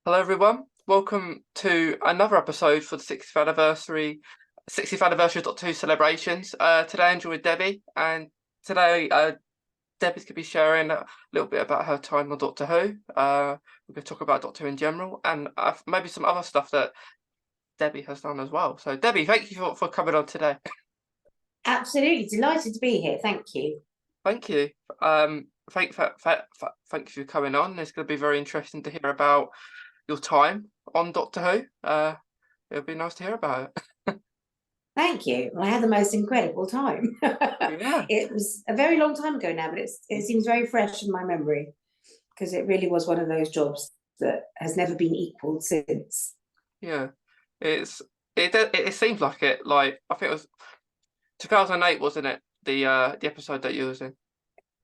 Hello everyone. Welcome to another episode for the 60th anniversary of Doctor Who celebrations. Today I'm joined with Debbie, and today Debbie's going to be sharing a little bit about her time on Doctor Who. We're going to talk about Doctor Who in general and maybe some other stuff that Debbie has done as well. So Debbie, thank you for coming on today. Absolutely delighted to be here. Thank you. Thank you. Thank you for coming on. It's going to be very interesting to hear about your time on Doctor Who. It'll be nice to hear about it. Thank you. Well, I had the most incredible time. Yeah, It was a very long time ago now, but it seems very fresh in my memory because it really was one of those jobs that has never been equaled since. yeah. It seems like it. Like I think it was 2008, wasn't it? The episode that you was in.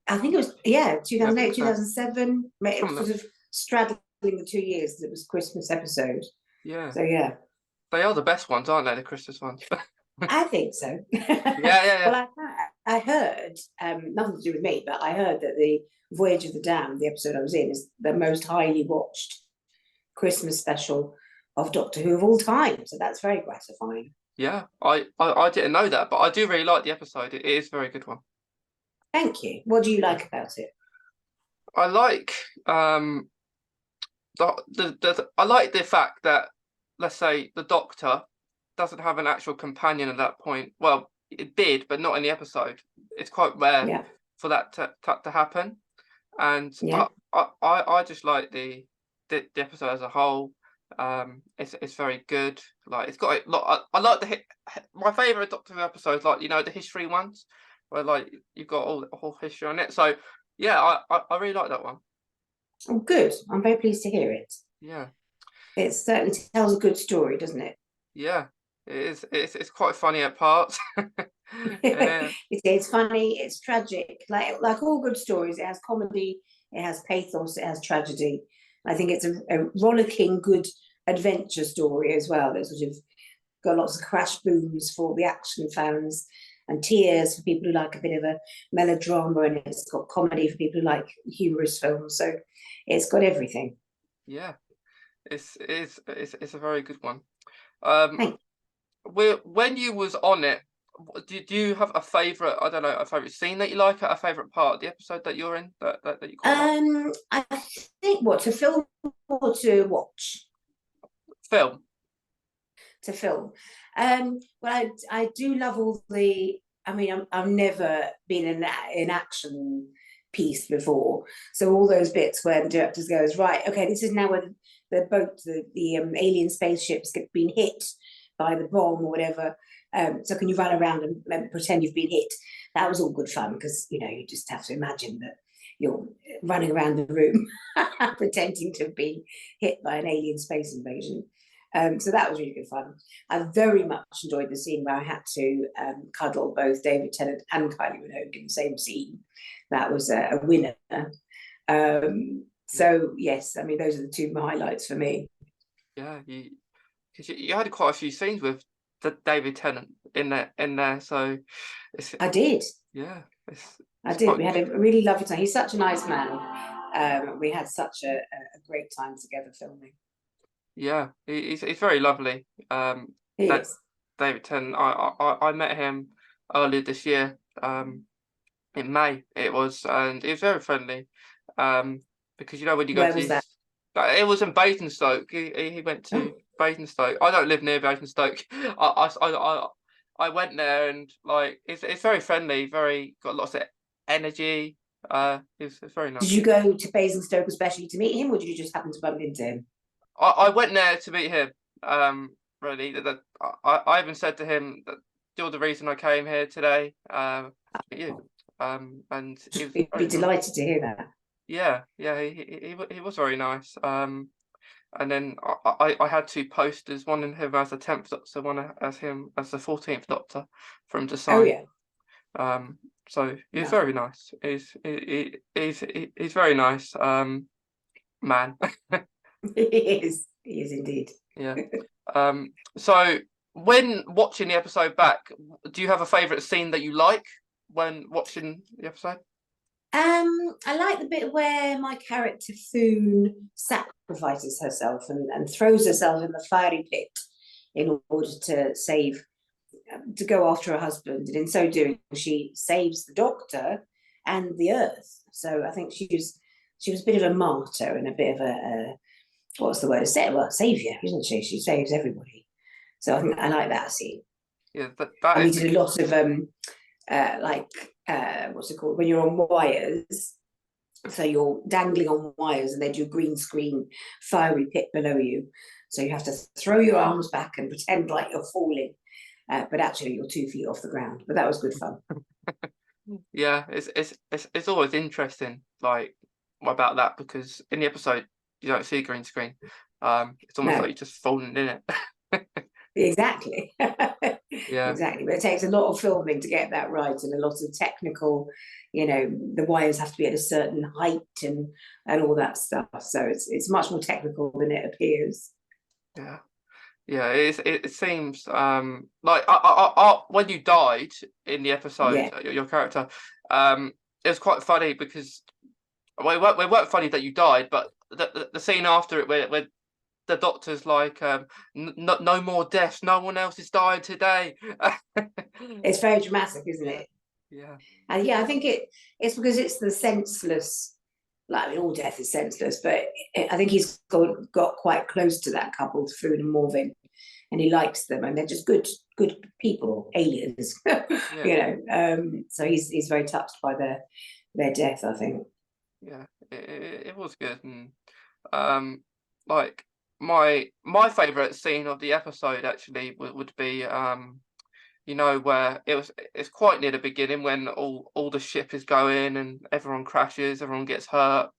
I think it was, I 2008, think so. 2007. It was Something sort like- of straddling the 2 years. It was Christmas episode. Yeah, So, yeah, they are the best ones, aren't they? The Christmas ones. I think so. Yeah, yeah, yeah. Well, I heard, nothing to do with me, but I heard that the Voyage of the Dam, the episode I was in, is the most highly watched Christmas special of Doctor Who of all time. So that's very gratifying. Yeah, I didn't know that, but I do really like the episode. It is a very good one. Thank you. What do you Yeah. like about it? I like I like the fact that, let's say, the Doctor doesn't have an actual companion at that point. Well, it did, but not in the episode. It's quite rare Yeah, for that to happen, and yeah. I just like the episode as a whole. It's very good. Like it's got a lot. I like my favorite Doctor Who episodes, like the history ones, where like you've got all the whole history on it. So yeah, I really like that one. Oh, good. I'm very pleased to hear it. Yeah. It certainly tells a good story, doesn't it? Yeah, it is. It's quite funny at parts. Yeah, It's funny, it's tragic. Like all good stories, it has comedy, it has pathos, it has tragedy. I think it's a rollicking, good adventure story as well. It's sort of got lots of crash booms for the action fans and tears for people who like a bit of a melodrama, and it's got comedy for people who like humorous films. So it's got everything. yeah. It's a very good one. Um, Thank when you was on it, do you have a favorite? I don't know, a favorite scene that you like, a favorite part of the episode that you're in that you quite like? I think what to film or to watch. Film. To film. Well, I do love all the. I mean, I've never been in action piece before, so all those bits where the director goes, right, okay, this is now where the boat, the alien spaceship's been hit by the bomb or whatever. So can you run around and pretend you've been hit? That was all good fun because you just have to imagine that you're running around the room pretending to have been hit by an alien space invasion. So that was really good fun. I very much enjoyed the scene where I had to cuddle both David Tennant and Kylie Minogue in the same scene. That was a winner. So yes, I mean those are the two highlights for me. Yeah, because you had quite a few scenes with the David Tennant in there, so it's I did. yeah, I it's did. quite We had good. a really lovely time. He's such a nice man. We had such a great time together filming. Yeah, he's very lovely. He That is. David Tennant. I met him earlier this year. In May it was, and he was very friendly. Because when you go Where to was that? these, it was in Basingstoke. He went to Oh, Basingstoke. I don't live near Basingstoke. I went there, and like it's very friendly. Very got lots of energy. It's very did nice. you go to Basingstoke especially to meet him, or did you just happen to bump into him? I went there to meet him. Really, I even said to him that you're the reason I came here today. To meet you. And he was We'd be very nice. delighted to hear that. Yeah, yeah, he was very nice. And then I had two posters, one in him as the 10th Doctor, one as him as the 14th Doctor, for him to Oh sign. yeah, So he's lovely. very nice. He's very nice. Man. He is. He is indeed. Yeah. So when watching the episode back, do you have a favourite scene that you like when watching the episode? I like the bit where my character Foon sacrifices herself and throws herself in the fiery pit in order to to go after her husband, and in so doing, she saves the Doctor and the Earth. So I think she was a bit of a martyr and a bit of a what's the word? Savior, isn't she? She saves everybody. So I think I like that scene. Yeah, that And we is did a lot of what's it called when you're on wires. So you're dangling on wires, and they do green screen fiery pit below you. So you have to throw your arms back and pretend like you're falling, but actually you're 2 feet off the ground. But that was good fun. yeah, it's always interesting, like about that, because in the episode you don't see green screen. It's almost No. like you're just falling in it. Exactly. Yeah. Exactly. But it takes a lot of filming to get that right, and a lot of technical, the wires have to be at a certain height and all that stuff. So it's much more technical than it appears. Yeah. Yeah, it seems like when you died in the episode, Yeah. your character, it was quite funny because it weren't funny that you died, but the scene after it where the Doctor's like, no more deaths, no one else is dying today. It's very dramatic, isn't it? Yeah. And yeah, I think it's because it's the senseless. Like, I mean, all death is senseless, but I think he's got quite close to that couple, Food and Morvin, and he likes them, and they're just good people, aliens, Yeah. So he's very touched by their death, I think. Yeah, it was good, and like my favorite scene of the episode actually would be where it's quite near the beginning when all the ship is going and everyone crashes, everyone gets hurt,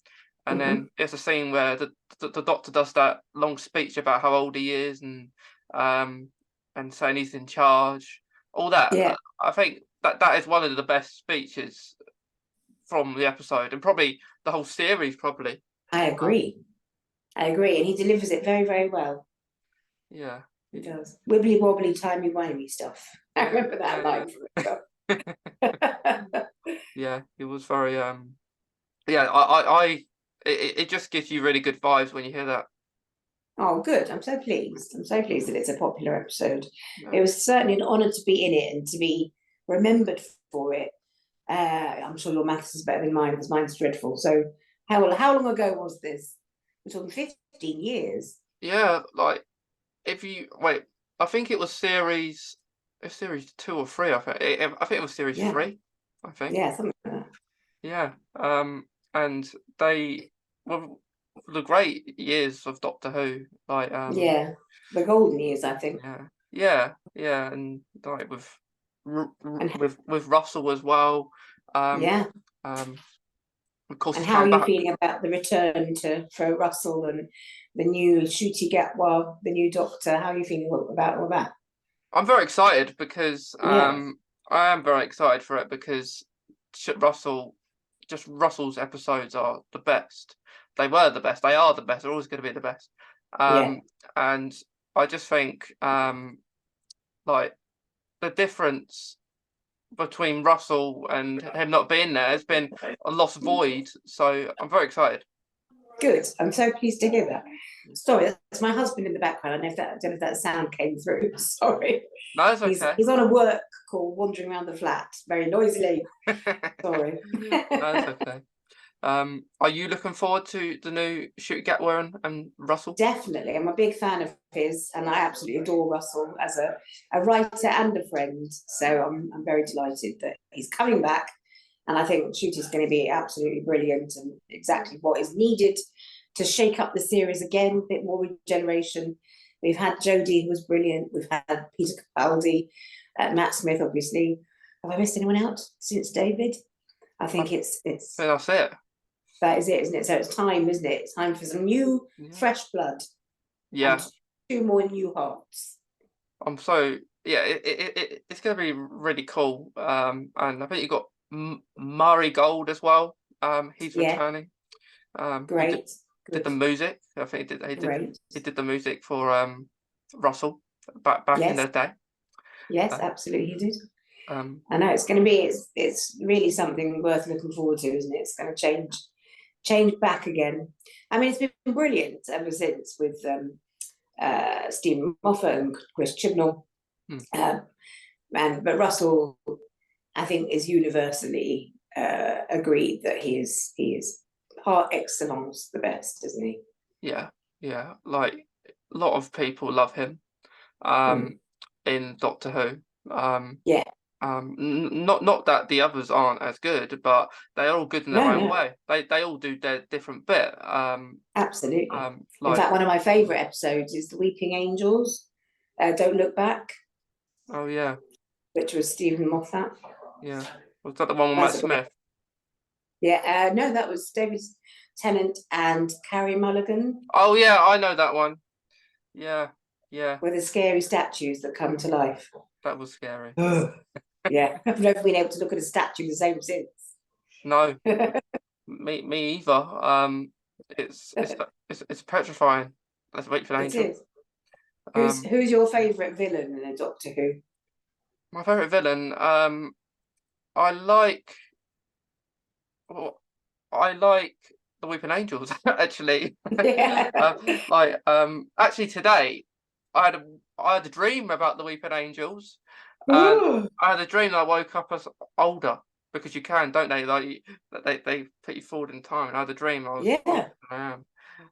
and then it's a scene where the Doctor does that long speech about how old he is and saying he's in charge, all that. Yeah, I think that is one of the best speeches from the episode, and probably the whole series, probably. I agree. I agree, and he delivers it very, very well. Yeah, He does. Wibbly wobbly, timey wimey stuff. I remember that line from it. yeah. It was very yeah. It just gives you really good vibes when you hear that. Oh, good. I'm so pleased. I'm so pleased that it's a popular episode. Yeah. It was certainly an honour to be in it and to be remembered for it. I'm sure your maths is better than mine because mine's dreadful. So how long ago was this? We're talking 15 years. Yeah, like if you wait, I think it was series 2 or 3. I think it was series Yeah. 3. I think. Yeah, something like that. Yeah. And they were the great years of Doctor Who. Like Yeah, the golden years, I think. yeah, and like And with Russell as well. yeah, Of course, and he's how are come you back. feeling about the return for Russell and the new Ncuti Gatwa, the new Doctor? How are you feeling about all that? I'm very excited because Yeah, I am very excited for it because Russell's episodes are the best. They were the best. They are the best. They're always going to be the best. yeah, And I just think like the difference between Russell and him not being there has been a lost void. So I'm very excited. good. I'm so pleased to hear that. Sorry, that's my husband in the background. I don't know if that sound came through. Sorry, No, it's okay. he's on a work call, wandering around the flat very noisily. Sorry. No, it's okay. Are you looking forward to the new Ncuti Gatwa and Russell? Definitely, I'm a big fan of his, and I absolutely adore Russell as a writer and a friend. So I'm very delighted that he's coming back, and I think Ncuti's going to be absolutely brilliant and exactly what is needed to shake up the series again. A bit more regeneration. We've had Jodie, who was brilliant. We've had Peter Capaldi, Matt Smith, obviously. Have I missed anyone out since David? I think it's So that's it. that is it, isn't it? So it's time, isn't it? It's time for some new, fresh blood. Yeah. And 2 more new hearts. It's going to be really cool. And I think you got Murray Gold as well. He's returning. Great. Did the music. I think Great. he did the music for Russell back in Yes. the day. Yes, absolutely, he did. I know it's going to be. It's really something worth looking forward to, isn't it? It's going to change back again. I mean, it's been brilliant ever since with Stephen Moffat and Chris Chibnall, but Russell, I think, is universally agreed that he is par excellence the best, isn't he? Yeah. Like a lot of people love him. In Doctor Who. Yeah. Not that the others aren't as good, but they're all good in their own way. They all do their different bit. Absolutely. Like, in fact, one of my favourite episodes is the Weeping Angels. Don't Look Back. Oh yeah. Which was Stephen Moffat. Yeah. Was that the one with Matt Smith? Yeah. No, that was Davies, Tennant, and Carrie Mulligan. Oh yeah, I know that one. Yeah. With the scary statues that come to life. That was scary. Yeah, I've never been able to look at a statue the same since. No, me either. It's petrifying. Let's wait for an angel. It is. Who's your favourite villain in a Doctor Who? My favourite villain. I like the Weeping Angels actually. Yeah. Actually today, I had a dream about the Weeping Angels. I had a dream that I woke up as older, because you can, don't they? Like they put you forward in time. And I had a dream I was older than I am.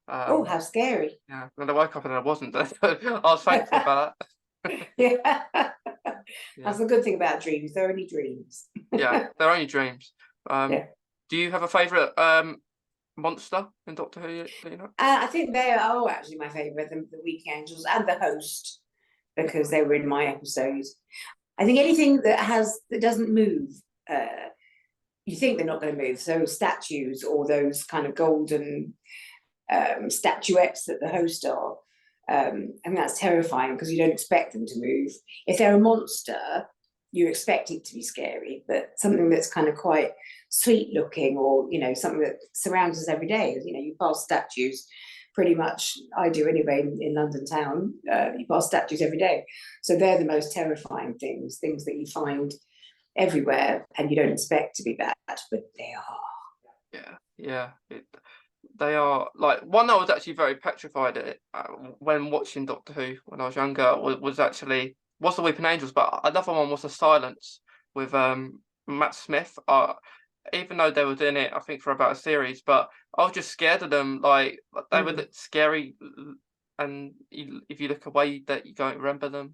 Oh, how scary! Yeah, and I woke up and I wasn't. I was thankful for that. Yeah. That's the good thing about dreams. They're only dreams. Yeah, they're only dreams. Do you have a favourite monster in Doctor Who? You know? I think they are actually my favourite, the Weeping Angels and the host, because they were in my episodes. I think anything that doesn't move, you think they're not going to move. So statues or those kind of golden statuettes that the host are, and that's terrifying because you don't expect them to move. If they're a monster, you expect it to be scary, but something that's kind of quite sweet looking, or something that surrounds us every day. You pass statues pretty much, I do anyway, in London town. You pass statues every day, so they're the most terrifying things that you find everywhere and you don't expect to be bad, but they are. Yeah. They are. Like, one I was actually very petrified at when watching Doctor Who when I was younger was the Weeping Angels, but another one was The Silence with Matt Smith. Even though they were doing it, I think, for about a series, but I was just scared of them. Like, they were scary, and if you look away, that you don't remember them.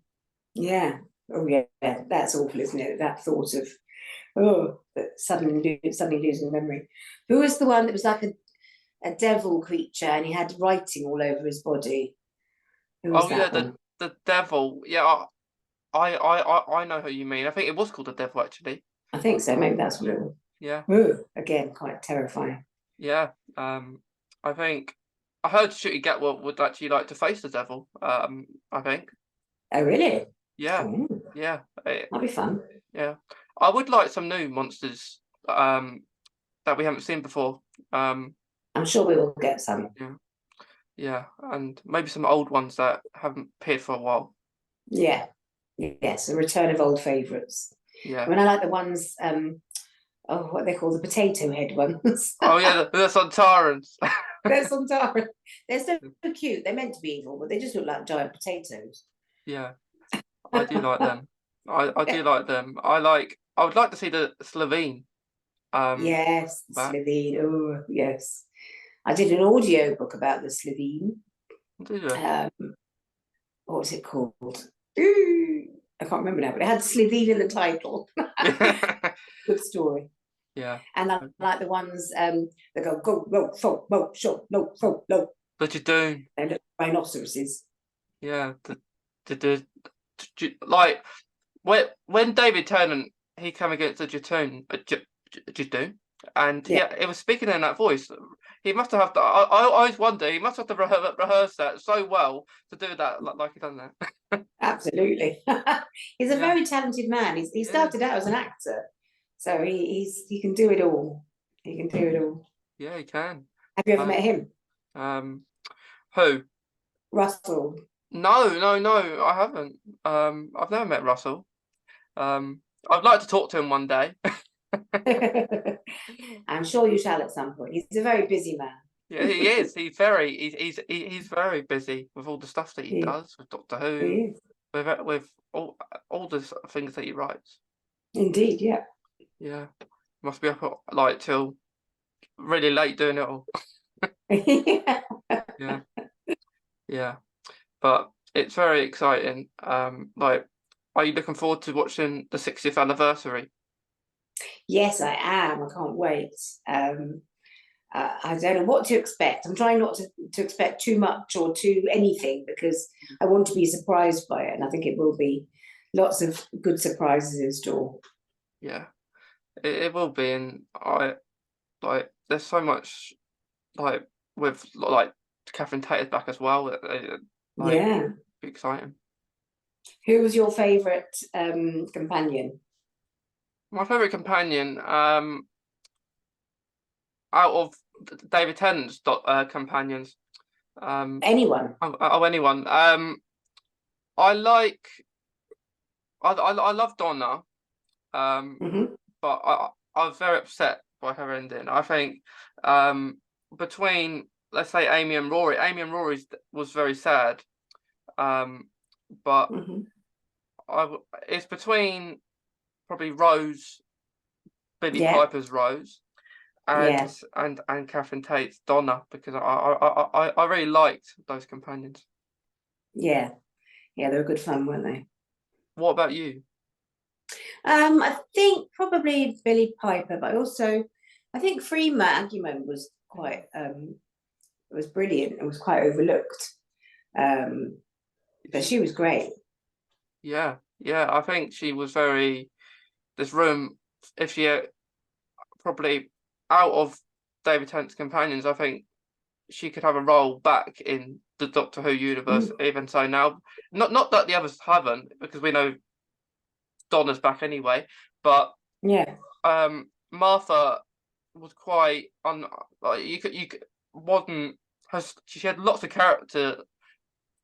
Yeah. Oh yeah, that's awful, isn't it? That thought of suddenly losing memory. Who was the one that was like a devil creature and he had writing all over his body? Who was that one? The devil. Yeah, I know who you mean. I think it was called the devil, actually. I think so. Maybe that's what it was. Yeah. Again, quite terrifying. Yeah. I think I heard Ncuti Gatwa would actually like to face the devil. I think. Oh really? Yeah. Ooh. Yeah. That'd be fun. Yeah. I would like some new monsters that we haven't seen before. I'm sure we will get some. Yeah, and maybe some old ones that haven't appeared for a while. Yeah. Yes, a return of old favourites. Yeah. I mean, I like the ones, what they call the potato head ones. Oh yeah, the Sontarans. They're Sontarans. They're so cute. They're meant to be evil, but they just look like giant potatoes. Yeah, I do like them. I do like them. I would like to see the Slovene. Yes, the Slovene. Oh yes, I did an audio book about the Slovene. Did you? What was it called? Ooh, I can't remember now, but it had Slovene in the title. Good story. Yeah. And I like the ones that go no, show, no, no. The Jadoon. They look like rhinoceroses. Yeah. Like when David Tennant he came against the Jadoon, and it was speaking in that voice. He must have to. I always wonder. He must have to rehearse that so well to do that like he done that. Absolutely. He's a very talented man. He started out as an actor, so he can do it all. He can do it all. Yeah, he can. Have you ever met him? Who? Russell. No, I haven't. I've never met Russell. I'd like to talk to him one day. I'm sure you shall at some point. He's a very busy man. Yeah, he is. He's very busy with all the stuff that he He, does with Doctor he Who, is. with all the things that he writes. Indeed, yeah. Yeah, must be up at, like till really late doing it all. Yeah, yeah. But it's very exciting. Like, are you looking forward to watching the 60th anniversary? Yes, I am. I can't wait. I don't know what to expect. I'm trying not to expect too much or too anything because I want to be surprised by it, and I think it will be lots of good surprises in store. Yeah, it will be, and I like. There's so much like with like Catherine Tate is back as well. Like, Yeah. be exciting. Who was your favourite companion? My favorite companion, out of David Tennant's companions, Anyone? anyone. I like. I love Donna. Hmm. But I was very upset by her ending. I think between, let's say, Amy and Rory was very sad. But Hmm. it's between probably Rose, Billy Yeah, Piper's Rose, yeah, and Catherine Tate's Donna, because I really liked those companions. yeah, yeah. They were good fun, weren't they? What about you? I think probably Billy Piper, but I think Freema Agyeman was quite it was brilliant. It was quite overlooked. Um, but she was great. Yeah, yeah. I think she was very. This room, if she probably out of David Tennant's companions, I think she could have a role back in the Doctor Who universe. Mm, Even so now, not that the others haven't, because we know Donna's back anyway. But yeah. Martha was quite like you could wasn't has she had lots of character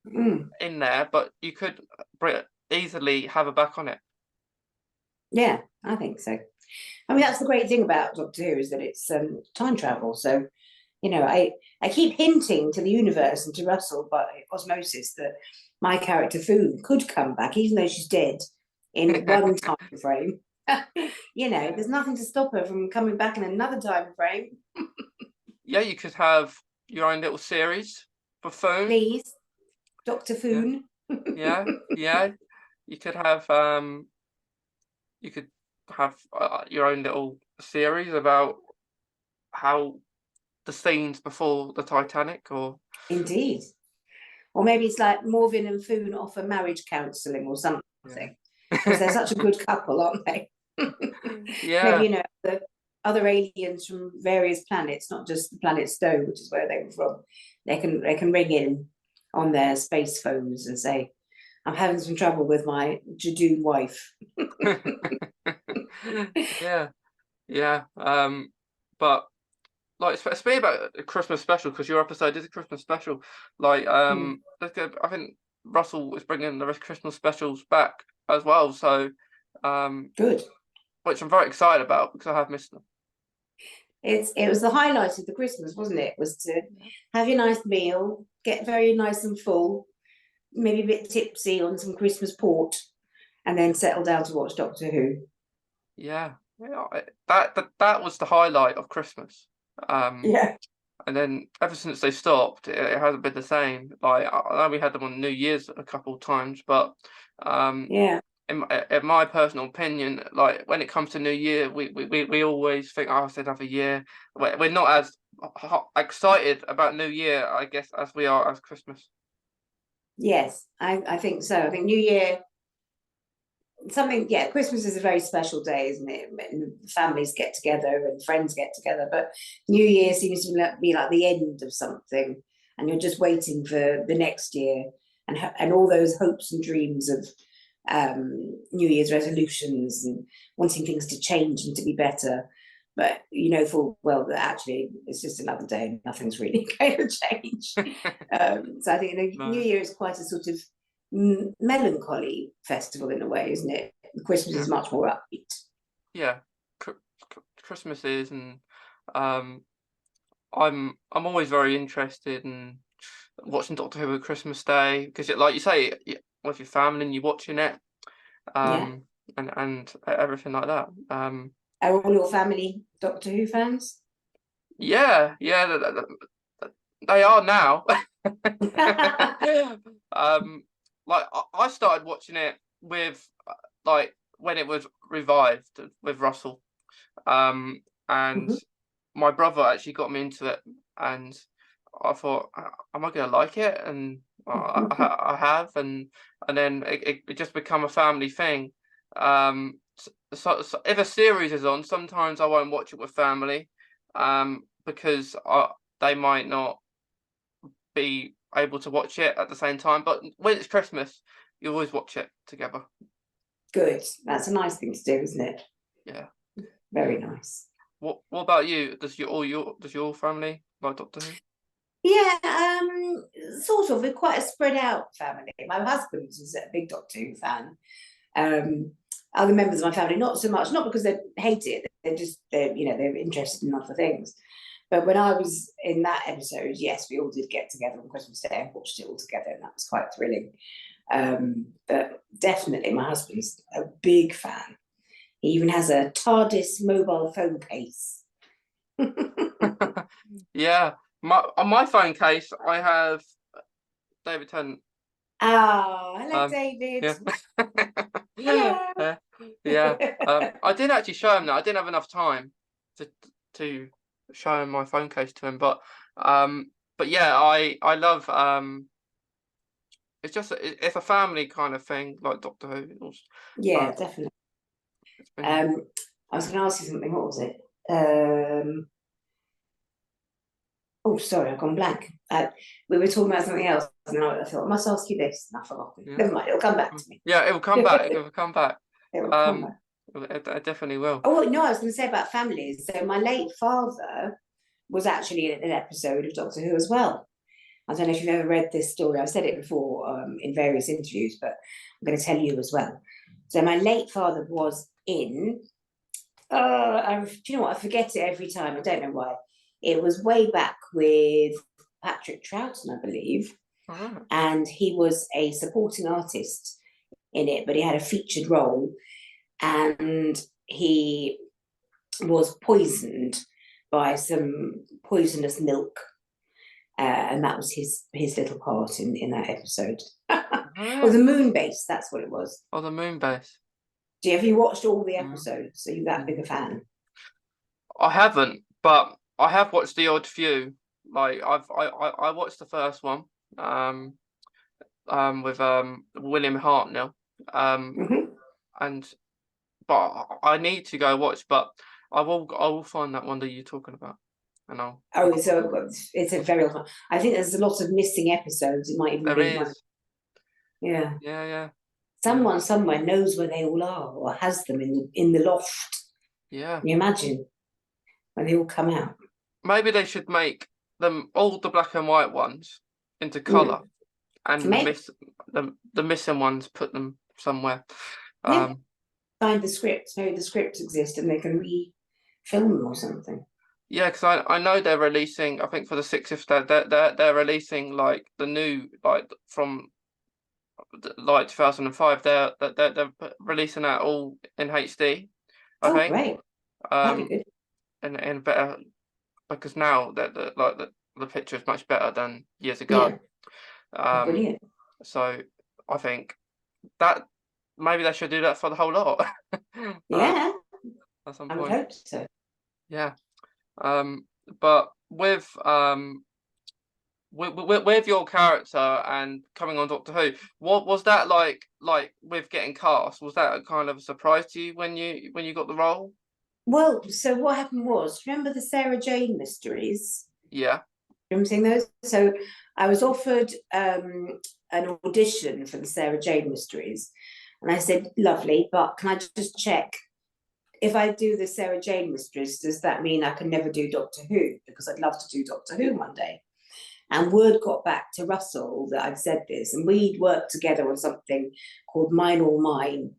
Mm, in there, but you could easily have her back on it. yeah, I think so. I mean, that's the great thing about Doctor Who is that it's time travel. So, I keep hinting to the universe and to Russell by osmosis that my character Foon could come back, even though she's dead, in one time frame. Yeah, There's nothing to stop her from coming back in another time frame. yeah, you could have your own little series for phone. Please, Doctor Yeah, Foon. yeah, yeah. You could have you could have your own little series about how the scenes before the Titanic, or Indeed. Or maybe it's like Morvin and Foon offer marriage counselling or something, because they're yeah, such a good couple, aren't they? Maybe, yeah, the other aliens from various planets, not just the planet Stowe, which is where they were from. They can ring in on their space phones and say, I'm having some trouble with my Jadoon wife. yeah, yeah. But like, speaking about a Christmas special, because your episode is a Christmas special. Like, Hmm. I think Russell is bringing the Christmas specials back as well. So, Good. which I'm very excited about because I have missed them. It was the highlight of the Christmas, wasn't it? Was to have your nice meal, get very nice and full, maybe a bit tipsy on some Christmas port, and then settle down to watch Doctor Who. Yeah, yeah. That was the highlight of Christmas. Um, Yeah. and then ever since they stopped, it hasn't been the same. Like, I know we had them on New Year's a couple of times, but um, Yeah. in my personal opinion, like when it comes to New Year, we always think, oh, it's another year. We're not as excited about New Year, I guess, as we are as Christmas. Yes, I think so. I think New Year, yeah, Christmas is a very special day, isn't it? And families get together and friends get together, but New Year seems to be like the end of something, and you're just waiting for the next year and all those hopes and dreams of New Year's resolutions and wanting things to change and to be better. But you know full well that actually it's just another day and nothing's really going to change. So I think New No. Year is quite a sort of melancholy festival in a way, isn't it? Christmas is much more upbeat. Yeah, Christmas is, and I'm always very interested in watching Doctor Who at Christmas Day, because like you say, with your family and you're watching it, and everything like that. Are all your family Doctor Who fans? Yeah, they are now. Like I started watching it with like when it was revived with Russell, and Mhm. my brother actually got me into it, and I thought, am I gonna like it? And I have, and then it just become a family thing. So if a series is on, sometimes I won't watch it with family, because they might not be able to watch it at the same time. But when it's Christmas, you always watch it together. Good. That's a nice thing to do, isn't it? Yeah. Very nice. What about you? Does your family like Doctor Who? Yeah, sort of. We're quite a spread out family. My husband is a big Doctor Who fan. Other members of my family, not so much, not because they hate it, they're interested in other things. But when I was in that episode, yes, we all did get together on Christmas Day and watched it all together, and that was quite thrilling. But definitely my husband's a big fan. He even has a TARDIS mobile phone case. Yeah. On my phone case, I have David Tennant. Oh, hello, David. Yeah. Hello. Yeah. I didn't actually show him that. I didn't have enough time to show him my phone case to him. But yeah, I love it's a family kind of thing, like Doctor Who. Yeah, definitely. I was going to ask you something. What was it? Oh, sorry, I've gone blank. We were talking about something else, and I thought I must ask you this, and I forgot. Yeah. Never mind, it'll come back to me. Yeah, it will come back. It will come back. It will come back. It definitely will. Oh no, I was going to say about families. So my late father was actually in an episode of Doctor Who as well. I don't know if you've ever read this story. I've said it before in various interviews, but I'm going to tell you as well. So my late father was in. Do you know what? I forget it every time. I don't know why. It was way back with Patrick Troughton, I believe, and he was a supporting artist in it, but he had a featured role, and he was poisoned by some poisonous milk, and that was his little part in that episode. Or the moon base, that's what it was. Oh, the moon base. Have you watched all the episodes? Are you that big a fan? I haven't, but I have watched the odd few. Like I watched the first one, with William Hartnell, and but I need to go watch. But I will find that one that you're talking about, and I'll. Oh, it's a very old one. I think there's a lot of missing episodes. It might even There be is. one. Yeah. Yeah. Someone somewhere knows where they all are, or has them in the loft. Yeah. Can you imagine when they all come out? Maybe they should make them all the black and white ones into colour, and the missing ones, put them somewhere. Yeah. Find the scripts. Maybe the scripts exist and they can re-film them or something. Yeah, because I know they're releasing. I think for the 60th, they're releasing like the new, like from like 2005. They're releasing that all in HD. I think. Great. That'd be good. And better, because now that the picture is much better than years ago. Yeah. Brilliant. So I think that maybe they should do that for the whole lot. Yeah. At some I point. would hope so. Yeah. But with your character and coming on Doctor Who, what was that like with getting cast? Was that a kind of a surprise to you when you got the role? Well, so what happened was, remember the Sarah Jane mysteries? Yeah. Remember seeing those? So I was offered an audition for the Sarah Jane mysteries, and I said, lovely, but can I just check, if I do the Sarah Jane mysteries, does that mean I can never do Doctor Who? Because I'd love to do Doctor Who one day. And word got back to Russell that I'd said this, and we'd worked together on something called Mine or Mine,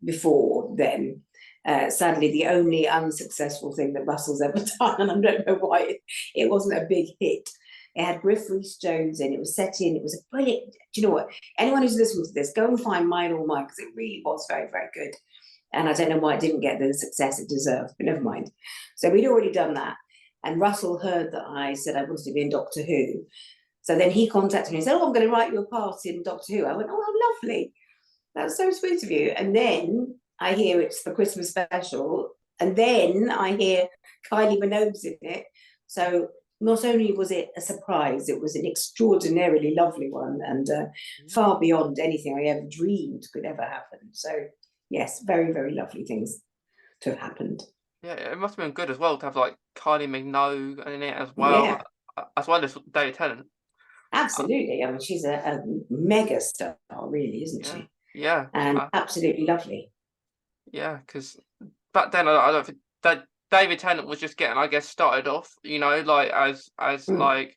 before then. Sadly, the only unsuccessful thing that Russell's ever done, and I don't know why it wasn't a big hit. It had Griff Rhys-Jones in. It was set in. It was a brilliant. Do you know what? Anyone who's listening to this, go and find Mine All Mine, because it really was very, very good. And I don't know why it didn't get the success it deserved, but never mind. So we'd already done that. And Russell heard that I said I wanted to be in Doctor Who. So then he contacted me and said, oh, I'm going to write you a part in Doctor Who. I went, oh, how lovely. That's so sweet of you. And then I hear it's the Christmas special. And then I hear Kylie Minogue's in it. So not only was it a surprise, it was an extraordinarily lovely one, and far beyond anything I ever dreamed could ever happen. So yes, very, very lovely things to have happened. Yeah, it must have been good as well to have like Kylie Minogue in it as well, as well as David Tennant. Absolutely. I mean, she's a mega star, really, isn't she? Yeah. And absolutely lovely. Yeah, because back then I don't think that David Tennant was just getting, I guess, started off, you know, like as like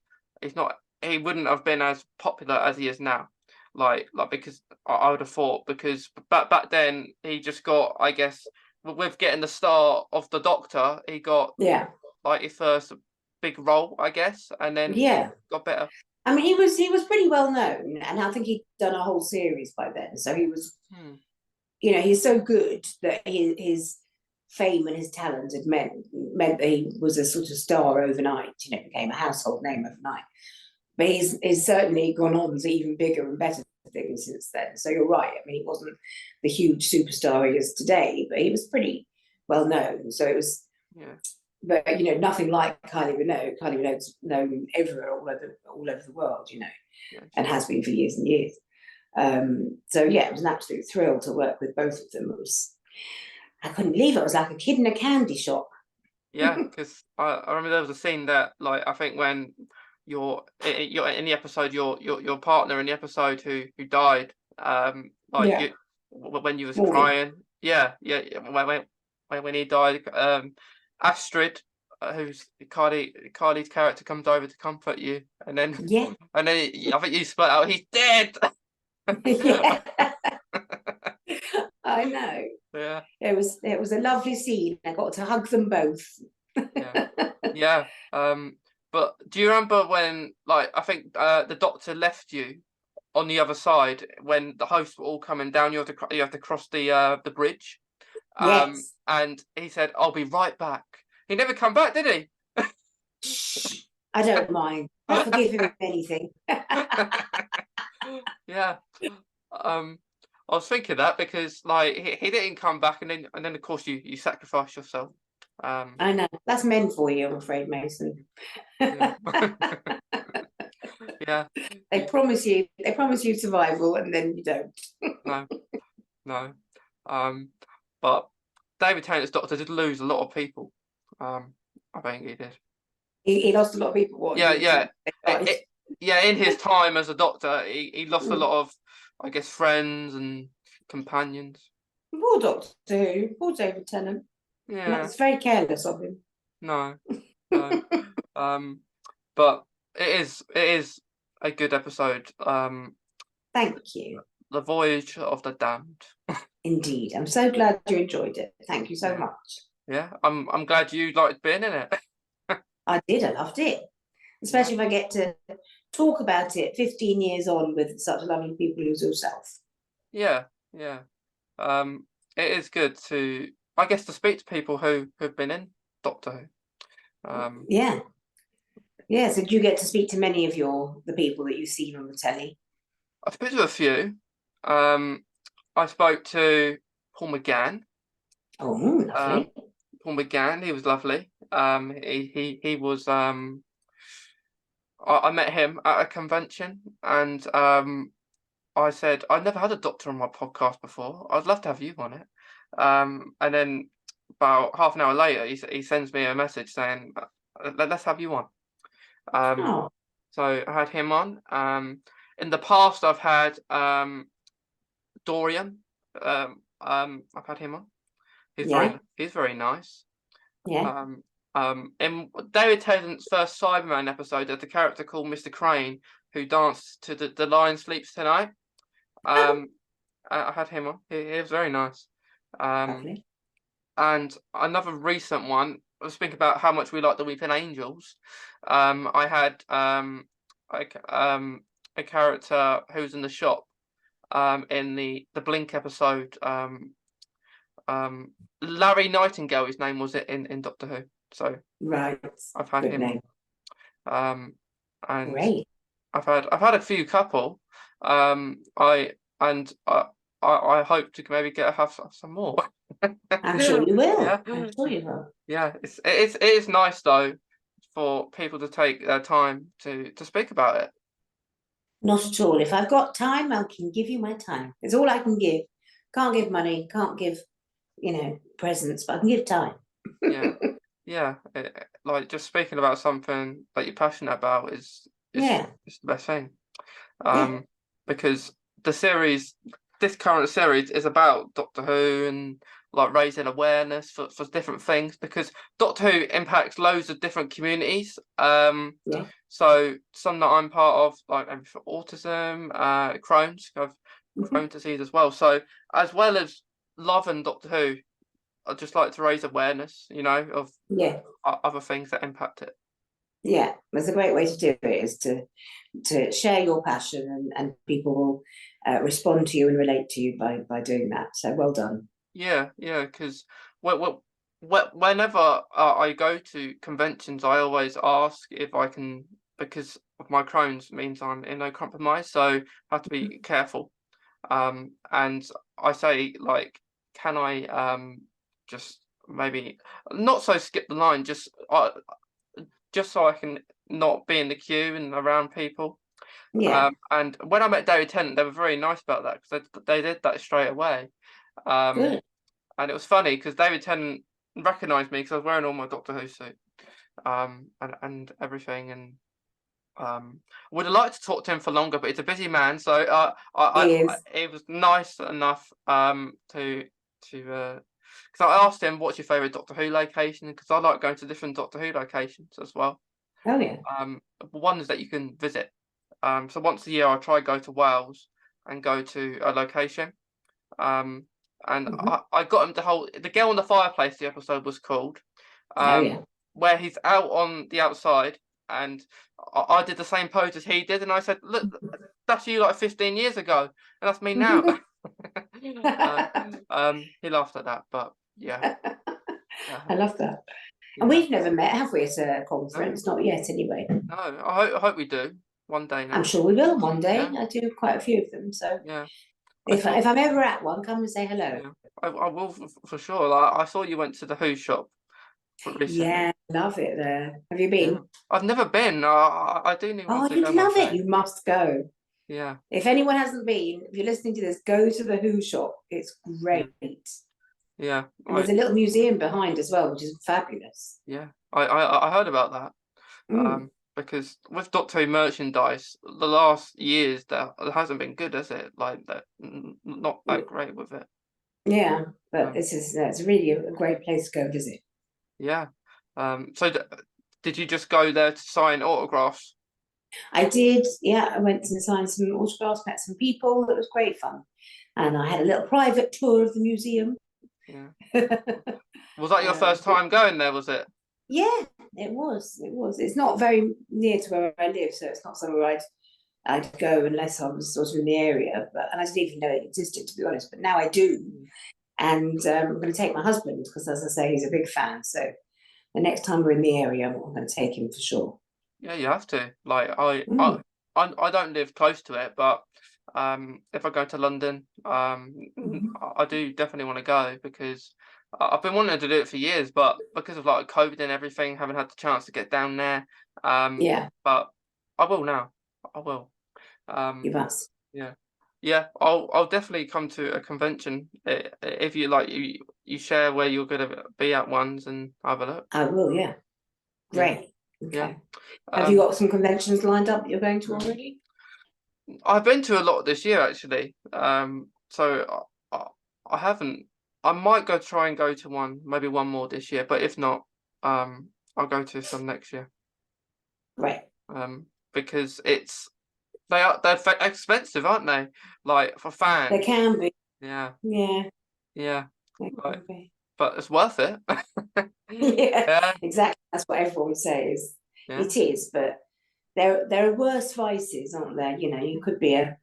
he wouldn't have been as popular as he is now. Like because I would have thought, because back then he just got, I guess, with getting the start of the Doctor, he got like his first big role, I guess, and then got better. I mean, he was pretty well known, and I think he'd done a whole series by then. So he was, you know, he's so good that his fame and his talent had meant that he was a sort of star overnight. You know, became a household name overnight. But he's certainly gone on to even bigger and better things since then. So you're right. I mean, he wasn't the huge superstar he is today, but he was pretty well known. So it was, but you know, nothing like Kylie Minogue. Kylie Minogue's known everywhere, all over the world, you know, and has been for years and years. So yeah, it was an absolute thrill to work with both of them. I couldn't believe it. I was like a kid in a candy shop. Yeah, because I remember there was a scene that, like, I think when you're in the episode, your partner in the episode who died, like when you was crying, when he died, Astrid, who's Kylie's character, comes over to comfort you, and then I think you split out. He's dead. I know. Yeah. It was a lovely scene. I got to hug them both. Yeah. But do you remember when, like, I think the Doctor left you on the other side when the hosts were all coming down? You have to cross the bridge. Yes. And he said, "I'll be right back." He never come back, did he? I don't mind. I forgive him anything. Yeah. I was thinking that because, like, he didn't come back, and then of course you sacrifice yourself. I know, that's men for you, I'm afraid, Mason. Yeah. Yeah. They promise you survival, and then you don't. No. But David Tennant's Doctor did lose a lot of people. I think he did. He lost a lot of people. What? Yeah. In his time as a Doctor, he lost a lot of, I guess, friends and companions. Poor Doctor Who, poor David Tennant. Yeah, that's very careless of him. No. But it is a good episode. Thank you. The Voyage of the Damned. Indeed, I'm so glad you enjoyed it. Thank you so much. Yeah, I'm glad you liked being in it. I did. I loved it, especially if I get to talk about it 15 years on with such lovely people as yourself. Yeah. It is good to, I guess, to speak to people who've been in Doctor Who. Yeah. So do you get to speak to many of the people that you've seen on the telly? I spoke to a few. I spoke to Paul McGann. Oh, lovely. Paul McGann, he was lovely. He was. I met him at a convention, and I said, I've never had a doctor on my podcast before. I'd love to have you on it. And then about half an hour later, he sends me a message saying, let's have you on. So I had him on. In the past, I've had Dorian. I've had him on. He's very nice. Yeah. In David Tennant's first Cyberman episode, there's a character called Mr. Crane who danced to the Lion Sleeps Tonight. I had him on. He was very nice. Lovely. And another recent one, I was thinking about how much we like the Weeping Angels. I had a character who was in the shop in the Blink episode. Larry Nightingale, his name was it in Doctor Who. So Right. I've had Good him name. on. And Great. I've had a few couple. I and I hope to maybe have some more. I'm sure you will. Yeah, I'm sure you will. yeah. It is nice though for people to take their time to speak about it. Not at all. If I've got time, I can give you my time. It's all I can give. Can't give money, can't give, presents, but I can give time. Yeah, yeah. Like just speaking about something that you're passionate about is Yeah. the best thing. Yeah. Because this current series is about Doctor Who and like raising awareness for different things, because Doctor Who impacts loads of different communities. Yeah. So some that I'm part of, like maybe for autism, Crohn's, I've Mhm. Crohn's disease as well. So as well as loving Doctor Who, I'd just like to raise awareness, of Yeah. other things that impact it. Yeah. That's a great way to do it, is to share your passion, and people will respond to you and relate to you by doing that. So well done. Yeah, yeah, because whenever I go to conventions, I always ask if I can, because of my Crohn's means I'm immunocompromised, so I have to be careful. And I say like, can I just maybe not so skip the line, just so I can not be in the queue and around people. Yeah. And when I met David Tennant, they were very nice about that, because they did that straight away. Um, Good. and it was funny because David Tennant recognised me because I was wearing all my Doctor Who suit, and everything, and would have liked to talk to him for longer, but he's a busy man. So He is. it was nice enough to because I asked him, "What's your favourite Doctor Who location?" Because I like going to different Doctor Who locations as well. Oh yeah. Ones that you can visit. So once a year I try go to Wales and go to a location. And Mhm. I got him to hold the girl on the fireplace. The episode was called, Oh yeah. where he's out on the outside, and I did the same pose as he did, and I said, "Look, that's you like 15 years ago, and that's me now." uh, he laughed at that, but yeah, I love that. And yeah. we've never met, have we, at a No, conference? Not yet, anyway. no. I hope we do one day I'm now. sure we will one day. Yeah, I do quite a few of them. So yeah. I if saw. I'm ever at one, come and say hello. Yeah, I will for sure. Like, I saw you went to the Who shop recently. Yeah, love it there. Have you Yeah, been? I've never been. I do need want Oh, to you'd go one love it. day. You must go. Yeah, If anyone hasn't been, if you're listening to this, go to the Who shop. It's yeah, great. yeah. And there's a little museum behind as well, which is fabulous. Yeah. I heard about that. Mm. Because with Doctor Who merchandise, the last years that it hasn't been good, has it? Like that, not that great with it. Yeah, but Um, it's really a great place to go visit. yeah. So did you just go there to sign autographs? I did, yeah, I went and signed some autographs, met some people. It was great fun. And I had a little private tour of the museum. Yeah. Was that your first But time going there? Was it? yeah, it was. It was. It's not very near to where I live, so it's not somewhere I'd go unless I was sort of in the area. And I didn't even know it existed, to be honest. But now I do. Mm. And I'm going to take my husband because, as I say, he's a big fan. So the next time we're in the area, I'm going to take him for sure. Yeah, you have to. Like Mm. I don't live close to it, but if I go to London, Mhm. I do definitely want to go, because I've been wanting to do it for years, but because of like COVID and everything, haven't had the chance to get down there. Yeah, But I will now. I will. you Um, must. yeah, yeah. I'll definitely come to a convention if you like. You share where you're gonna be at ones and have a look. I will, yeah. Yeah, Great. yeah. Okay. Have you Um, got some conventions lined up that you're going to mm. already? I've been to a lot this year actually. So I haven't. I might go try and go to one, maybe one more this year. But if not, I'll go to some next year. Right. Because they're expensive, aren't they? Like for They fans. can be. Yeah. Yeah, Yeah. it Right. could be. But it's worth it. Yeah, Yeah. exactly. That's what everyone says. Yeah. It is, but there are worse vices, aren't there? You know, you could be a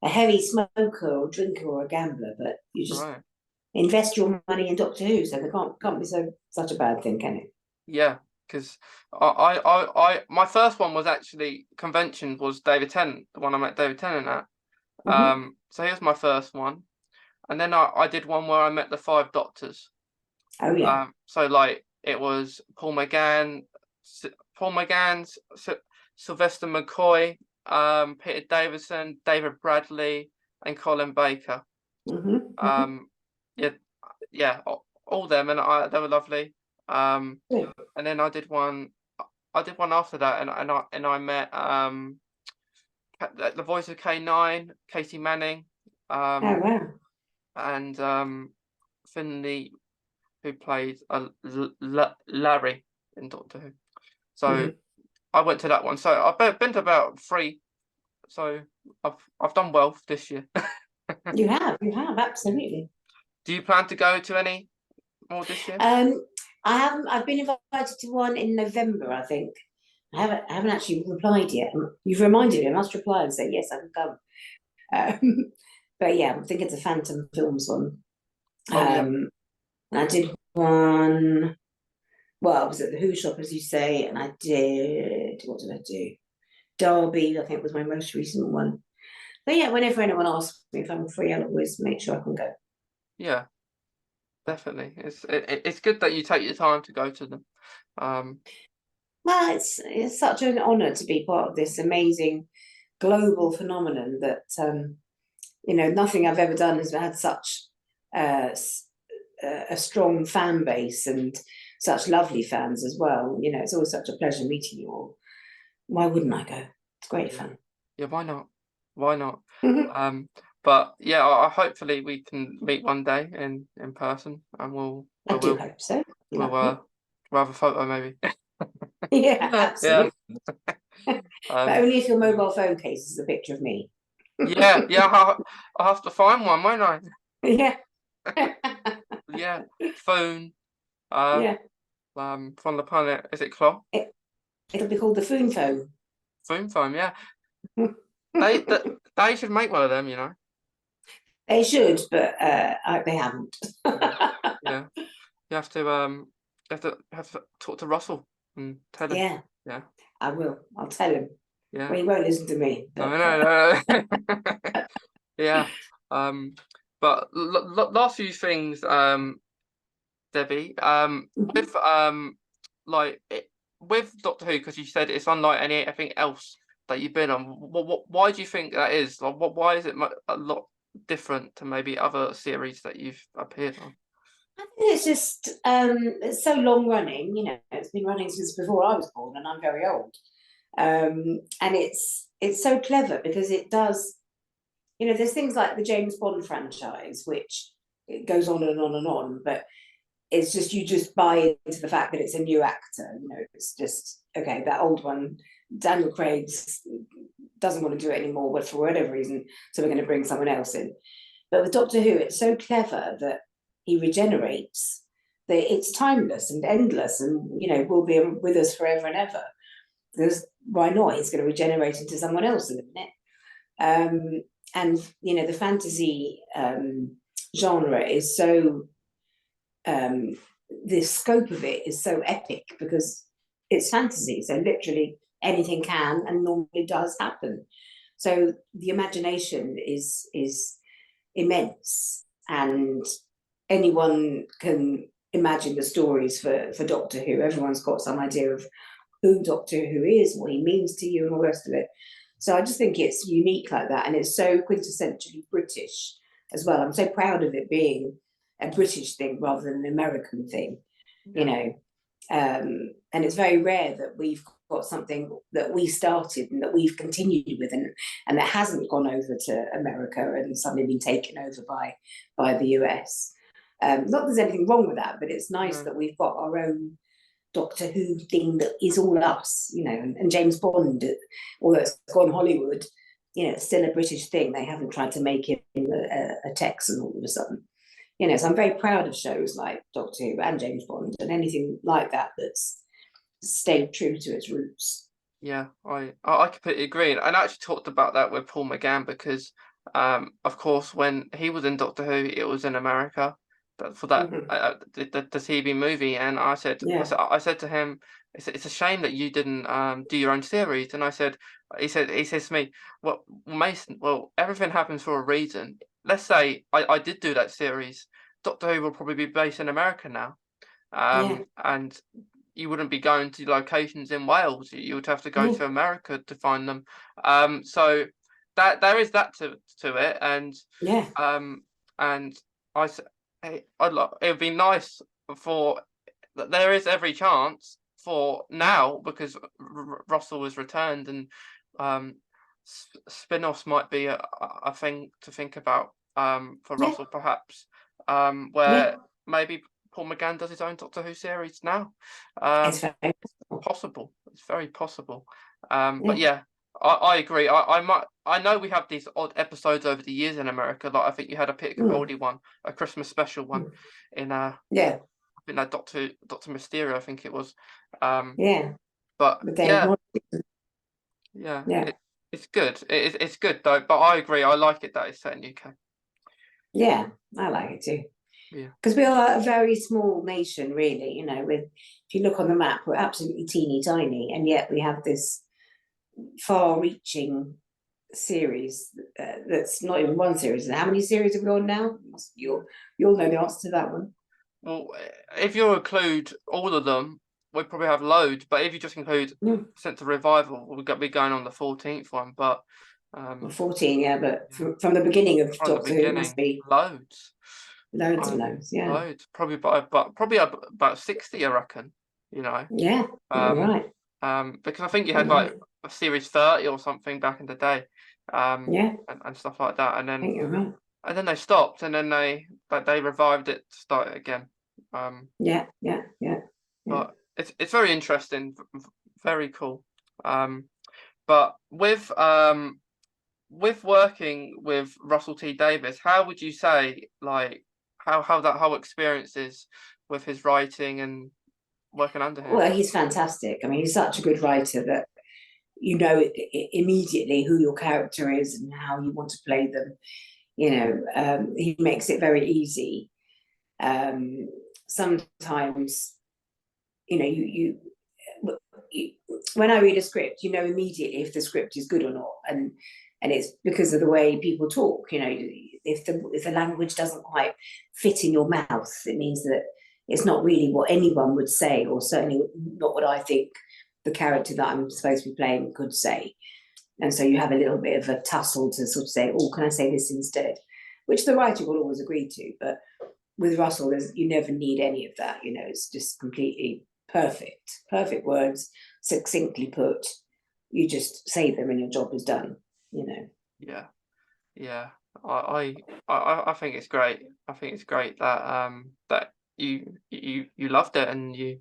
heavy smoker or drinker or a gambler, but you just Right. invest your money in Doctor Who, so there can't be such a bad thing, can it? Yeah. Because my first one was actually convention was David Tennant, the one I met David Tennant at. Mm-hmm. So here's my first one, and then I did one where I met the five doctors. Oh yeah. So like it was Paul McGann, Sylvester McCoy, Peter Davison, David Bradley, and Colin Baker. Mm-hmm. Mm-hmm. Yeah, yeah, all them, and they were lovely. Yeah. And then I did one after that, and I met the voice of K9, Katie Manning, Oh um, wow. and Finley, who played Larry in Doctor Who. So Mm-hmm. I went to that one. So I've been to about 3. So I've done well this year. You have, absolutely. Do you plan to go to any more this year? I've been invited to one in November, I think. I haven't actually replied yet. You've reminded me, I must reply and say, yes, I can come. But yeah, I think it's a Phantom Films one. Oh yeah, And I did one, well, I was at the Who shop, as you say, and what did I do? Derby, I think was my most recent one. But yeah, whenever anyone asks me if I'm free, I'll always make sure I can go. yeah, definitely. It's good that you take your time to go to them. Um, Well, it's such an honour to be part of this amazing global phenomenon that you know, nothing I've ever done has had such uh, a strong fan base and such lovely fans as well. You know, it's always such a pleasure meeting you all. Why wouldn't I go? It's great yeah, fun. yeah. Why not? Why not? I But yeah, hopefully we can meet one day in person, and do hope so. Be we'll lovely. we'll have a photo maybe. Yeah, Yeah. absolutely. But Um. only if your Yeah. mobile phone case is a picture of me. Yeah. Yeah. I'll have to find one, won't I? Yeah. Yeah. Phone. Uh. Yeah. From the planet. Is it Claw? It, it'll be called the Foon phone. Phone. Yeah. They th they should make one of them. You know. They should, but they haven't. Yeah. Yeah. You have to have to talk to Russell and tell him. Yeah, Yeah. I will. I'll tell him. Yeah. Well, he won't listen to me, No. but No. Yeah. But last few things. Debbie. With like with Doctor Who, because you said it's unlike anything else that you've been on. Why do you think that is? Like, why is it a lot different to maybe other series that you've appeared on? I think it's just it's so long running. You know, it's been running since before I was born, and I'm very old. And it's so clever because it does. You know, there's things like the James Bond franchise, which it goes on and on and on, but it's just you just buy into the fact that it's a new actor. You know, it's just okay. That old one, Daniel Craig, doesn't want to do it anymore, but for whatever reason, so we're going to bring someone else in. But with Doctor Who, it's so clever that he regenerates. That it's timeless and endless, and you know will be with us forever and ever. Because why not? He's going to regenerate into someone else in a minute. And you know the fantasy genre is so the scope of it is so epic because it's fantasy. So literally anything can and normally does happen. So the imagination is immense, and anyone can imagine the stories for Doctor Who. Everyone's got some idea of who Doctor Who is, what he means to you, and all the rest of it. So I just think it's unique like that, and it's so quintessentially British as well. I'm so proud of it being a British thing rather than an American thing, you Yeah. know. And it's very rare that we've got something that we started and that we've continued with, and that hasn't gone over to America and suddenly been taken over by the US. Not that there's anything wrong with that, but it's nice No. that we've got our own Doctor Who thing that is all us, you know, and James Bond, although it's gone Hollywood, it's still a British thing. They haven't tried to make him a Texan all of a sudden. So I'm very proud of shows like Doctor Who and James Bond and anything like that that's stayed true to its roots. Yeah, I completely agree, and I actually talked about that with Paul McGann because, of course, when he was in Doctor Who, it was in America, but for that the TV movie, and I said to him, it's a shame that you didn't do your own series, and he says to me, well, Mason, well, everything happens for a reason. Let's say I did do that series, Doctor Who will probably be based in America now, and you wouldn't be going to locations in Wales. You would have to go to America to find them. So that there is that to it, and and it would be nice for there is every chance for now because Russell was returned, and spin-offs might be a thing to think about for Russell perhaps, where maybe Paul McGann does his own Doctor Who series now. It's very possible. It's very possible. But yeah, I agree. I know we have these odd episodes over the years in America. Like I think you had a Peter Capaldi one, a Christmas special one, in I think that Doctor Mysterio, I think it was. But it's good. It's good though. But I agree. I like it that it's set in UK. Yeah, I like it too. Yeah, because we are a very small nation, really. If you look on the map, we're absolutely teeny tiny, and yet we have this far-reaching series that's not even one series. And how many series have we on now? You'll know the answer to that one. Well, if you include all of them, we probably have loads. But if you just include Sense of Revival, we'll be going on the 14th one. But 14, but from the beginning of Doctor Who, it must be loads. Loads and loads, loads. Probably about 60, I reckon. Yeah, you're right. Because I think you had like a series 30 or something back in the day. And stuff like that, and then you're right. And then they stopped, and then they revived it to start it again. But it's very interesting, very cool. But with working with Russel T Davies, how would you say how that whole experience is with his writing and working under him? Well, he's fantastic. I mean, he's such a good writer that immediately who your character is and how you want to play them. He makes it very easy. Sometimes, you when I read a script, immediately if the script is good or not, and it's because of the way people talk. If the language doesn't quite fit in your mouth, it means that it's not really what anyone would say, or certainly not what I think the character that I'm supposed to be playing could say. And so you have a little bit of a tussle to sort of say, oh, can I say this instead? Which the writer will always agree to. But with Russell, you never need any of that. It's just completely perfect words, succinctly put. You just say them and your job is done. Yeah. I think it's great. I think it's great that that you loved it, and you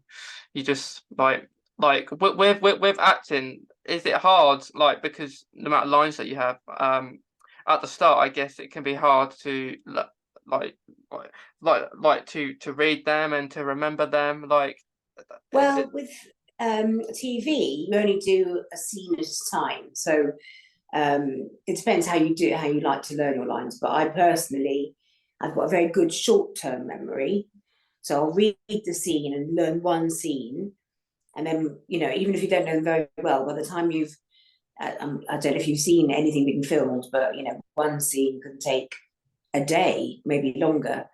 just like with acting. Is it hard, because the amount of lines that you have at the start? I guess it can be hard to to read them and to remember them. With TV, you only do a scene at a time, so it depends how you like to learn your lines. But I've got a very good short-term memory, so I'll read the scene and learn one scene. And then, even if you don't know them very well, by the time you've, I don't know if you've seen anything being filmed, but, one scene can take a day, maybe longer,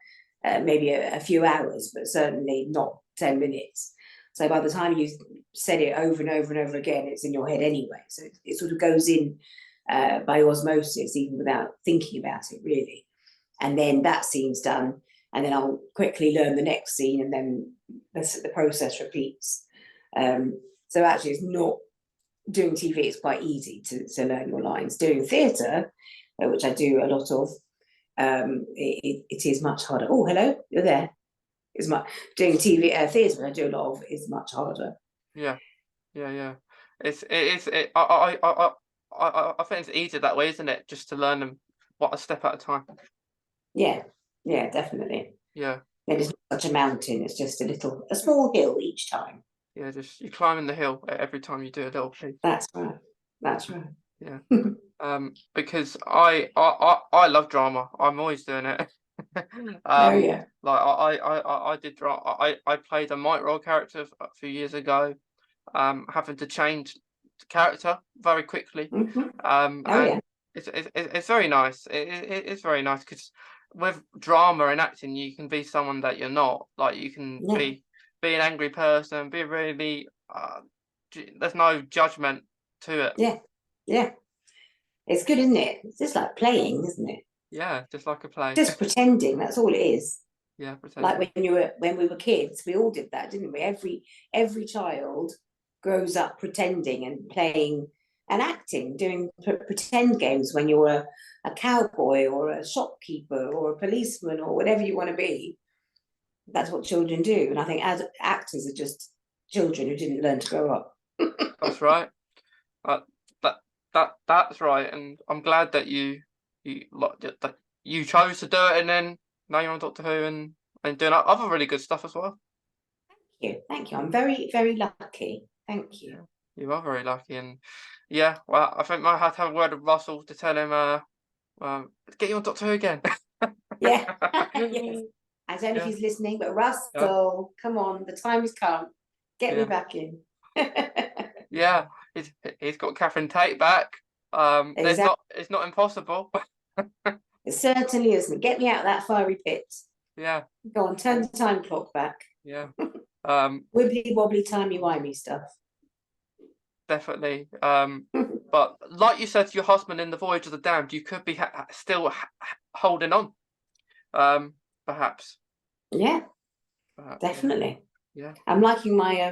maybe a few hours, but certainly not 10 minutes. So by the time you've said it over and over and over again, it's in your head anyway. So it sort of goes in by osmosis, even without thinking about it, really. And then that scene's done, and then I'll quickly learn the next scene, and then the process repeats. So actually, it's not doing TV. It's quite easy to learn your lines. Doing theatre, which I do a lot of, it is much harder. Oh, hello, you're there. It's much doing TV theatre. I do a lot of is much harder. Yeah. I think it's easier that way, isn't it? Just to learn them a step at a time. Yeah, yeah, definitely. Yeah, And it's not such a mountain, it's just a small hill each time. yeah. Just you're climbing the hill every time you do a little piece. That's right. That's right. Yeah. Because I love drama. I'm always doing it. Oh yeah. Like I did drama. I played a mite role character a few years ago. Having to change the character very quickly. Mhm. Oh And yeah. it's very nice. It's very nice because with drama and acting, you can be someone that you're not. Like you can Yeah. be an angry person, be really. There's no judgment to it. Yeah. Yeah. It's good, isn't it? It's just like playing, isn't it? Yeah, just like a play. Just pretending, that's all it is. Yeah, Like pretending. when we were kids, we all did that, didn't we? Every child grows up pretending and playing and acting, doing pretend games when you're a cowboy or a shopkeeper or a policeman or whatever you want to be. That's what children do. And I think as actors are just children who didn't learn to grow up. That's right. Uh, that's right. And I'm glad that that you chose to do it, and then now you're on Doctor Who and doing other really good stuff as well. Thank you. I'm very, very lucky. Thank you. Yeah, you are very lucky, and yeah. Well, I think I might have to have a word with Russell to tell him, get you on Doctor Who again. Yeah. Yes. I don't know if Yeah. he's listening, but Russell, come on, the time has come. Get me Yeah. back in. Yeah. He's got Catherine Tate back. Exactly. It's not impossible. It certainly isn't. Get me out of that fiery pit. Yeah. Go on, turn the time clock back. Yeah. Wibbly wobbly timey wimey stuff. Definitely. But like you said to your husband in the Voyage of the Damned, you could be still holding on. Perhaps. Yeah, Perhaps. definitely. Yeah. I'm liking my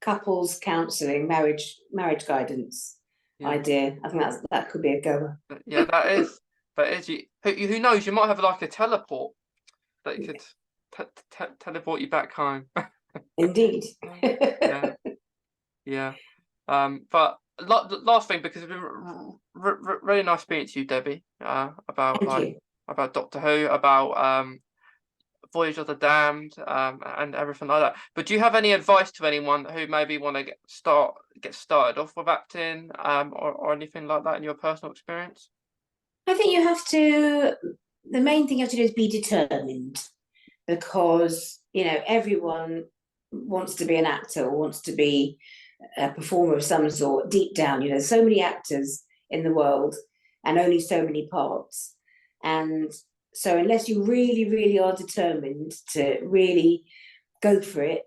couples counselling, marriage guidance idea. I think that could be a goer. Yeah, that is. Who knows? You might have like a teleport that could teleport you back home. Indeed. Yeah. Yeah. But last thing, because it's been really nice speaking to you, Debbie. About about Doctor Who, about Voyage of the Damned, and everything like that. But do you have any advice to anyone who maybe want to get started off with acting, or anything like that in your personal experience? I think the main thing you have to do is be determined, because, everyone wants to be an actor or wants to be a performer of some sort deep down. There's so many actors in the world and only so many parts. And so unless you really, really are determined to really go for it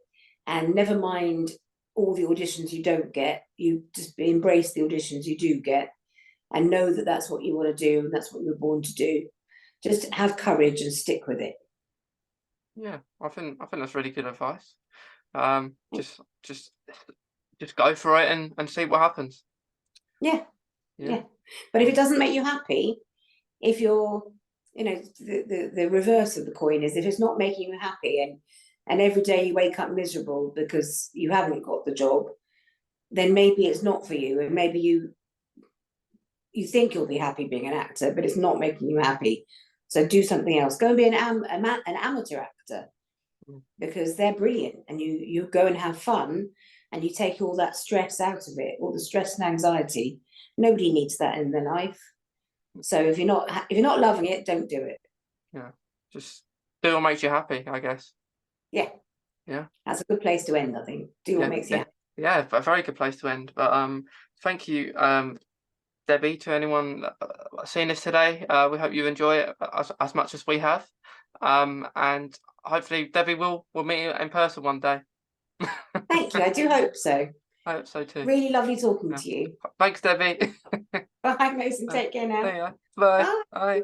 and never mind all the auditions you don't get, you just embrace the auditions you do get and know that that's what you want to do and that's what you're born to do. Just have courage and stick with it. Yeah, I think that's really good advice. Just go for it and see what happens. Yeah. But if it doesn't make you happy, if you're, the reverse of the coin is if it's not making you happy and every day you wake up miserable because you haven't got the job, then maybe it's not for you, and maybe you think you'll be happy being an actor, but it's not making you happy. So do something else. Go and be an amateur actor, because they're brilliant, and you go and have fun, and you take all that stress out of it, all the stress and anxiety. Nobody needs that in their life. So if you're not loving it, don't do it. Yeah, just do what makes you happy, I guess. Yeah. That's a good place to end, I think. Do what makes you happy. Yeah, a very good place to end. But thank you, Debbie, to anyone seeing this today. We hope you enjoy it as much as we have. And hopefully, Debbie, we'll meet you in person one day. Thank you. I do hope so. I hope so too. Really lovely talking to you. Thanks, Debbie. Bye, Mason. Take care now. See ya. Bye. Bye.